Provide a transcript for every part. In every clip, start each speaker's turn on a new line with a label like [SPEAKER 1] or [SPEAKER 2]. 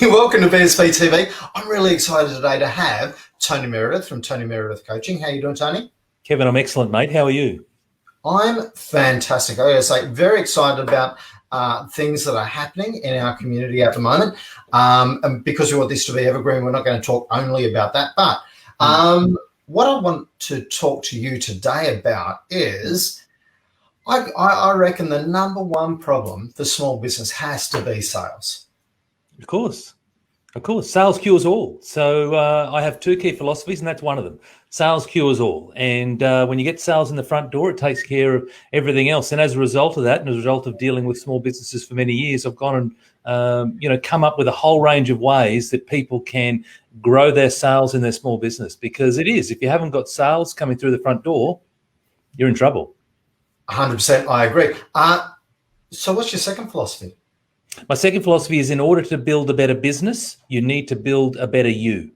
[SPEAKER 1] Welcome to BSB TV. I'm really excited today to have Tony Meredith from Tony Meredith Coaching. How are you doing, Tony?
[SPEAKER 2] Kevin, I'm excellent, mate. How are you?
[SPEAKER 1] I'm fantastic. I got to say, very excited about things that are happening in our community at the moment. And because we want this to be evergreen, we're not going to talk only about that. But what I want to talk to you today about is I reckon the number one problem for small business has to be sales.
[SPEAKER 2] Of course. Sales cures all. So I have two key philosophies, and that's one of them. Sales cures all. And when you get sales in the front door, it takes care of everything else. And as a result of that, and as a result of dealing with small businesses for many years, I've gone and come up with a whole range of ways that people can grow their sales in their small business. Because it is, if you haven't got sales coming through the front door, you're in trouble.
[SPEAKER 1] 100%, I agree. So what's your second philosophy?
[SPEAKER 2] My second philosophy is, in order to build a better business, you need to build a better you.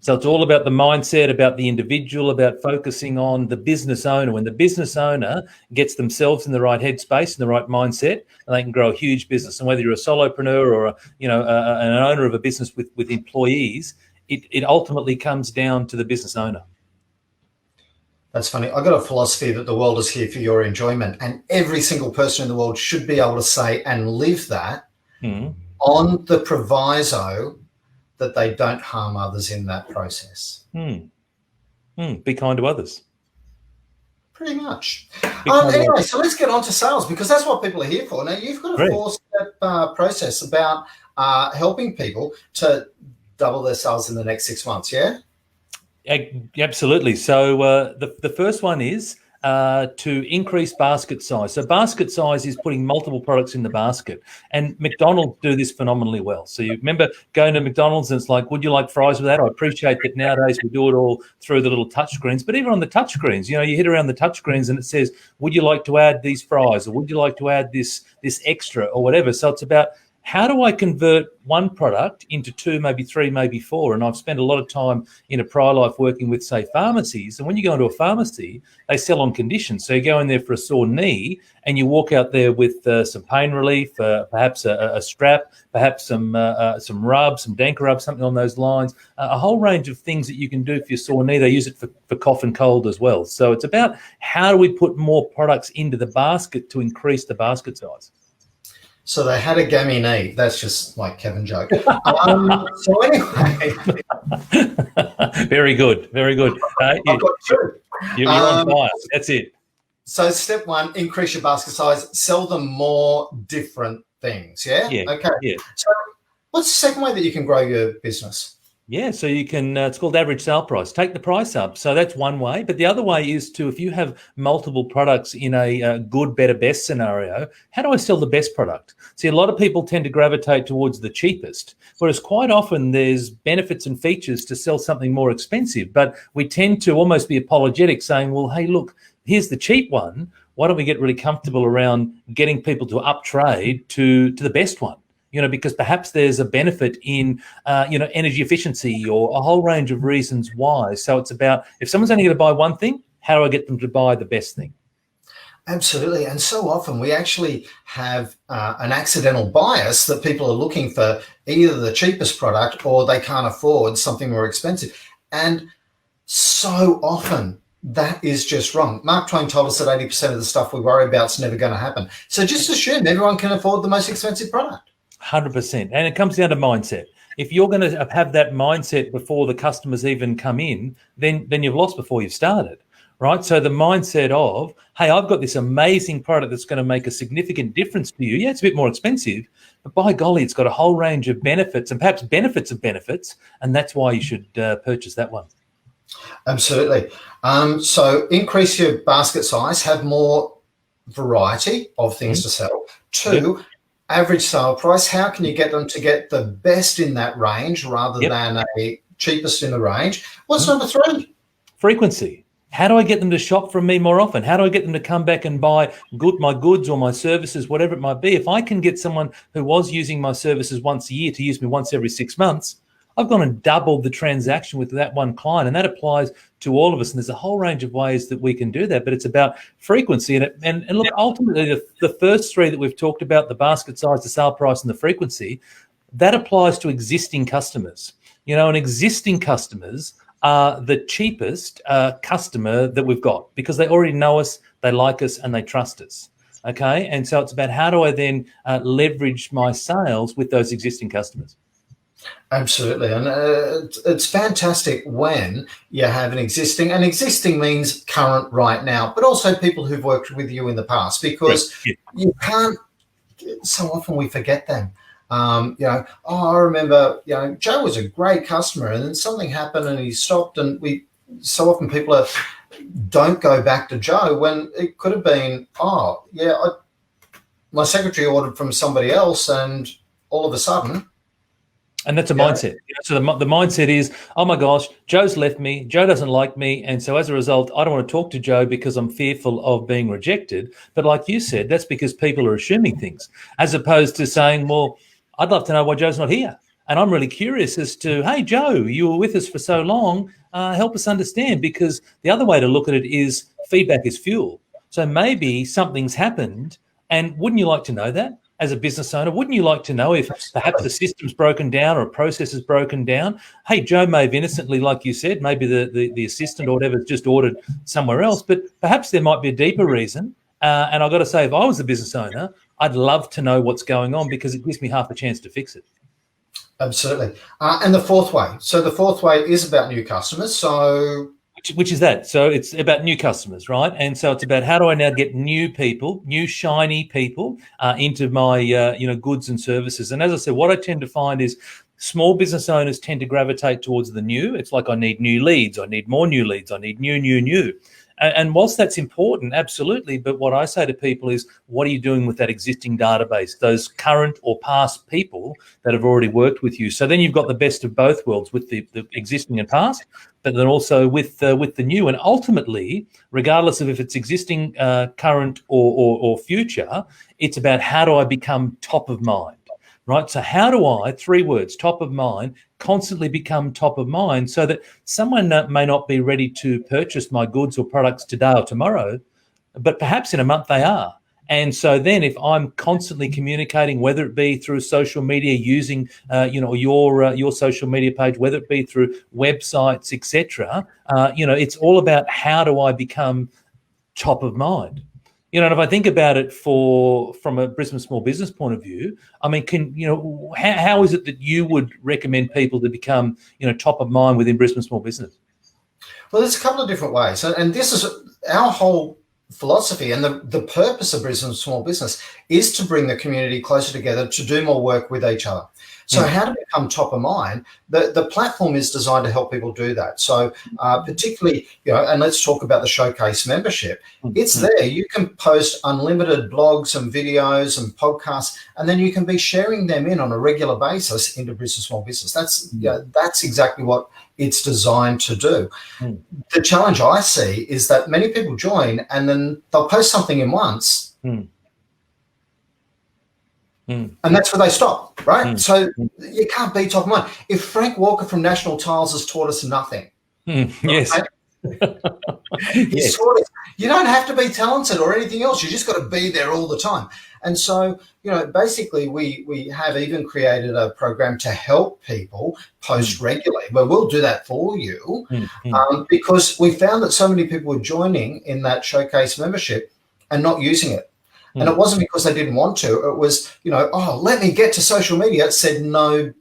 [SPEAKER 2] So it's all about the mindset, about the individual, about focusing on the business owner. When the business owner gets themselves in the right headspace and the right mindset, and they can grow a huge business. And whether you're a solopreneur or an owner of a business with employees, it ultimately comes down to the business owner.
[SPEAKER 1] That's funny. I've got a philosophy that the world is here for your enjoyment, and every single person in the world should be able to say and live that on the proviso that they don't harm others in that process.
[SPEAKER 2] Be kind to others.
[SPEAKER 1] Pretty much. Anyway, so let's get on to sales, because that's what people are here for. Now, you've got a four-step process about helping people to double their sales in the next 6 months, yeah?
[SPEAKER 2] Absolutely. So the first one is to increase basket size. So basket size is putting multiple products in the basket, and McDonald's do this phenomenally well. So you remember going to McDonald's and it's like, would you like fries with that? I appreciate that nowadays we do it all through the little touch screens, but even on the touch screens, you hit around the touch screens and it says, would you like to add these fries, or would you like to add this extra or whatever? So it's about, how do I convert one product into two, maybe three, maybe four? And I've spent a lot of time in a prior life working with, say, pharmacies. And when you go into a pharmacy, they sell on condition. So you go in there for a sore knee and you walk out there with some pain relief, perhaps a strap, perhaps some rub, some Danker rub, something on those lines, a whole range of things that you can do for your sore knee. They use it for cough and cold as well. So it's about, how do we put more products into the basket to increase the basket size?
[SPEAKER 1] So they had a Gammie knee. That's just like Kevin joke. So anyway.
[SPEAKER 2] Very good.
[SPEAKER 1] I've got two.
[SPEAKER 2] You're on fire. That's it.
[SPEAKER 1] So step one, increase your basket size. Sell them more different things, yeah? Okay.
[SPEAKER 2] Yeah.
[SPEAKER 1] So what's the second way that you can grow your business?
[SPEAKER 2] Yeah, so you can, it's called average sale price. Take the price up. So that's one way. But the other way is to, if you have multiple products in a good, better, best scenario, how do I sell the best product? See, a lot of people tend to gravitate towards the cheapest, whereas quite often there's benefits and features to sell something more expensive. But we tend to almost be apologetic, saying, well, hey, look, here's the cheap one. Why don't we get really comfortable around getting people to uptrade to the best one? Because perhaps there's a benefit in, energy efficiency, or a whole range of reasons why. So it's about, if someone's only going to buy one thing, how do I get them to buy the best thing?
[SPEAKER 1] Absolutely. And so often we actually have an accidental bias that people are looking for either the cheapest product or they can't afford something more expensive. And so often that is just wrong. Mark Twain told us that 80% of the stuff we worry about is never going to happen. So just assume everyone can afford the most expensive product.
[SPEAKER 2] 100%. And it comes down to mindset. If you're going to have that mindset before the customers even come in, then you've lost before you've started, right? So the mindset of, hey, I've got this amazing product that's going to make a significant difference to you. Yeah, it's a bit more expensive, but by golly, it's got a whole range of benefits, and perhaps benefits of benefits, and that's why you should purchase that one.
[SPEAKER 1] Absolutely. So increase your basket size, have more variety of things to sell. Two, average sale price. How can you get them to get the best in that range rather than a cheapest in the range? What's number three?
[SPEAKER 2] Frequency. How do I get them to shop from me more often? How do I get them to come back and buy my goods or my services, whatever it might be? If I can get someone who was using my services once a year to use me once every 6 months, I've gone and doubled the transaction with that one client, and that applies to all of us. And there's a whole range of ways that we can do that, but it's about frequency. And look, ultimately, the first three that we've talked about, the basket size, the sale price, and the frequency, that applies to existing customers. And existing customers are the cheapest customer that we've got because they already know us, they like us, and they trust us. Okay, and so it's about how do I then leverage my sales with those existing customers.
[SPEAKER 1] Absolutely, and it's fantastic when you have an existing, and existing means current right now, but also people who've worked with you in the past, because you can't, so often we forget them. I remember, Joe was a great customer and then something happened and he stopped, and so often people don't go back to Joe when it could have been, my secretary ordered from somebody else, and all of a sudden.
[SPEAKER 2] And that's a mindset. So the mindset is, oh my gosh, Joe's left me, Joe doesn't like me, and so as a result, I don't want to talk to Joe because I'm fearful of being rejected. But like you said, that's because people are assuming things, as opposed to saying, well, I'd love to know why Joe's not here. And I'm really curious as to, hey, Joe, you were with us for so long, help us understand, because the other way to look at it is feedback is fuel. So maybe something's happened, and wouldn't you like to know that? As a business owner, wouldn't you like to know if perhaps the system's broken down or a process is broken down? Hey, Joe may have innocently, like you said, maybe the assistant or whatever has just ordered somewhere else, but perhaps there might be a deeper reason. And I've got to say, if I was the business owner, I'd love to know what's going on because it gives me half a chance to fix it.
[SPEAKER 1] Absolutely. And the fourth way. So the fourth way is about new customers. So
[SPEAKER 2] which is that. So it's about new customers, right? And so it's about how do I now get new people, new shiny people into my goods and services. And as I said, what I tend to find is small business owners tend to gravitate towards the new. It's like I need new leads, I need more new leads, I need new. And whilst that's important, absolutely, but what I say to people is, what are you doing with that existing database, those current or past people that have already worked with you? So then you've got the best of both worlds with the existing and past, but then also with the new. And ultimately, regardless of if it's existing, current or future, it's about how do I become top of mind, right? So how do I, 3 words, top of mind, constantly become top of mind so that someone may not be ready to purchase my goods or products today or tomorrow, but perhaps in a month they are. And so then if I'm constantly communicating, whether it be through social media, using your social media page, whether it be through websites, etc., it's all about how do I become top of mind. And if I think about it from a Brisbane small business point of view, I mean, how is it that you would recommend people to become, top of mind within Brisbane small business?
[SPEAKER 1] Well, there's a couple of different ways. And this is our whole philosophy, and the purpose of Brisbane small business is to bring the community closer together to do more work with each other. So how to become top of mind, the platform is designed to help people do that. So particularly, and let's talk about the Showcase membership. It's there. You can post unlimited blogs and videos and podcasts, and then you can be sharing them in on a regular basis into Brisbane small business. That's exactly what it's designed to do. The challenge I see is that many people join and then they'll post something in once. And that's where they stop, right? So you can't be top of mind. If Frank Walker from National Tiles has taught us nothing,
[SPEAKER 2] yes.
[SPEAKER 1] He's taught us, you don't have to be talented or anything else. You just got to be there all the time. And so, basically we have even created a program to help people post regularly, but we'll do that for you because we found that so many people were joining in that Showcase membership and not using it. And it wasn't because they didn't want to. It was, let me get to social media. It said no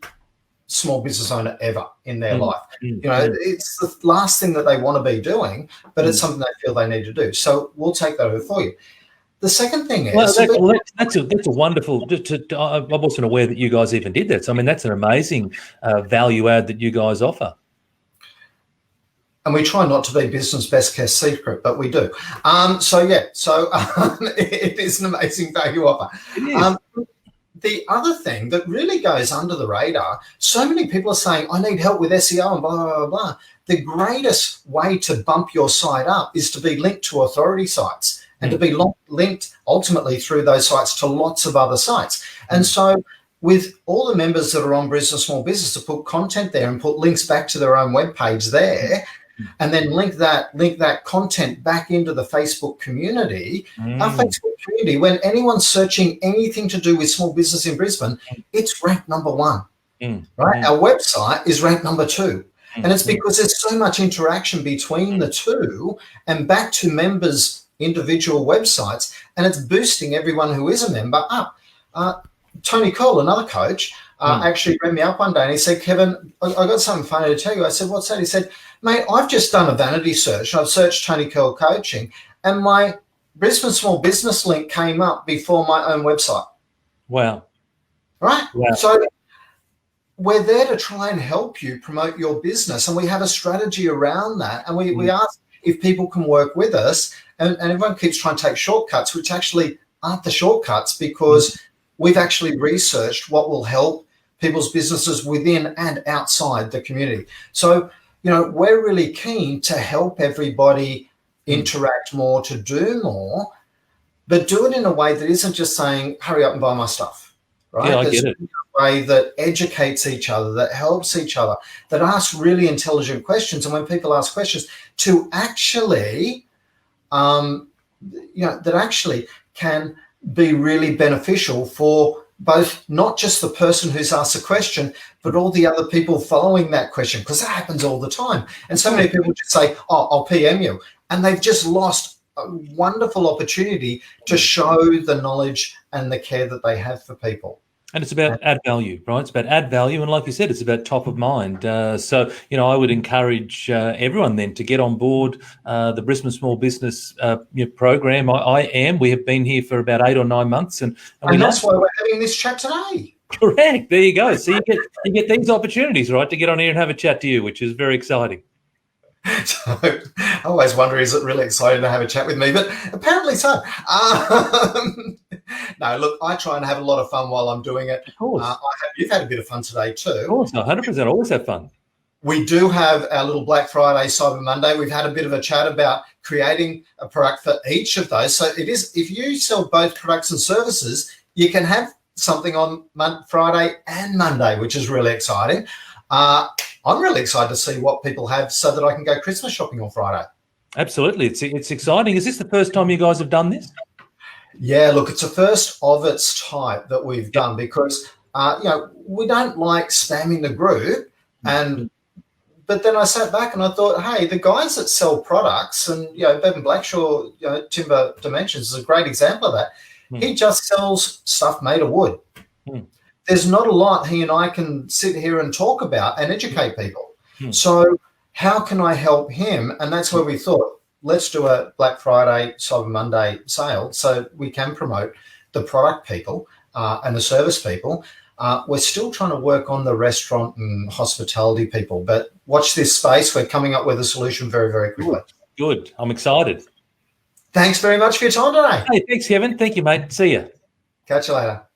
[SPEAKER 1] small business owner ever in their life. It's the last thing that they want to be doing, but it's something they feel they need to do. So we'll take that over for you. The second thing is...
[SPEAKER 2] that's a wonderful... I wasn't aware that you guys even did that. So, I mean, that's an amazing value add that you guys offer.
[SPEAKER 1] And we try not to be business best kept secret, but we do. It is an amazing value offer. The other thing that really goes under the radar, so many people are saying, I need help with SEO and blah, blah, blah, blah. The greatest way to bump your site up is to be linked to authority sites and to be linked ultimately through those sites to lots of other sites. And so with all the members that are on Brisbane Small Business to put content there and put links back to their own webpage there, and then link that content back into the Facebook community. Our Facebook community, when anyone's searching anything to do with small business in Brisbane, it's ranked number 1. Right? Our website is ranked number 2. And it's because there's so much interaction between the two and back to members' individual websites, and it's boosting everyone who is a member up. Tony Cole, another coach, actually rang me up one day and he said, Kevin, I got something funny to tell you. I said, what's that? He said, mate, I've just done a vanity search. I've searched Tony Cole coaching and my Brisbane Small Business link came up before my own website.
[SPEAKER 2] Wow.
[SPEAKER 1] Right?
[SPEAKER 2] Wow.
[SPEAKER 1] So we're there to try and help you promote your business, and we have a strategy around that. And we ask if people can work with us, and everyone keeps trying to take shortcuts, which actually aren't the shortcuts, because we've actually researched what will help people's businesses within and outside the community. So, we're really keen to help everybody interact more, to do more, but do it in a way that isn't just saying, hurry up and buy my stuff. Right?
[SPEAKER 2] Yeah, I get it.
[SPEAKER 1] A way that educates each other, that helps each other, that asks really intelligent questions. And when people ask questions, to actually, that actually can be really beneficial for both, not just the person who's asked a question, but all the other people following that question, because that happens all the time. And so many people just say, oh, I'll PM you. And they've just lost a wonderful opportunity to show the knowledge and the care that they have for people.
[SPEAKER 2] And it's about add value, right? It's about add value. And like you said, it's about top of mind. So, I would encourage everyone then to get on board the Brisbane Small Business program. We have been here for about 8 or 9 months. And
[SPEAKER 1] that's why we're having this chat today.
[SPEAKER 2] Correct. There you go. So you get these opportunities, right, to get on here and have a chat to you, which is very exciting.
[SPEAKER 1] So I always wonder, is it really exciting to have a chat with me? But apparently so. No, look, I try and have a lot of fun while I'm doing it.
[SPEAKER 2] Of course.
[SPEAKER 1] You've had a bit of fun today too.
[SPEAKER 2] Of course, 100%. Always have fun.
[SPEAKER 1] We do have our little Black Friday, Cyber Monday. We've had a bit of a chat about creating a product for each of those. So it is, if you sell both products and services, you can have something on Friday and Monday, which is really exciting. I'm really excited to see what people have so that I can go Christmas shopping on Friday.
[SPEAKER 2] Absolutely. It's exciting. Is this the first time you guys have done this?
[SPEAKER 1] Yeah, look, it's the first of its type that we've done because, we don't like spamming the group. But then I sat back and I thought, hey, the guys that sell products, and, Bevan Blackshaw, Timber Dimensions is a great example of that. He just sells stuff made of wood. There's not a lot he and I can sit here and talk about and educate people. So how can I help him? And that's where we thought, let's do a Black Friday, Cyber Monday sale so we can promote the product people and the service people. We're still trying to work on the restaurant and hospitality people, but watch this space. We're coming up with a solution very, very quickly.
[SPEAKER 2] Good. I'm excited.
[SPEAKER 1] Thanks very much for your time today.
[SPEAKER 2] Hey, thanks, Kevin. Thank you, mate. See you.
[SPEAKER 1] Catch you later.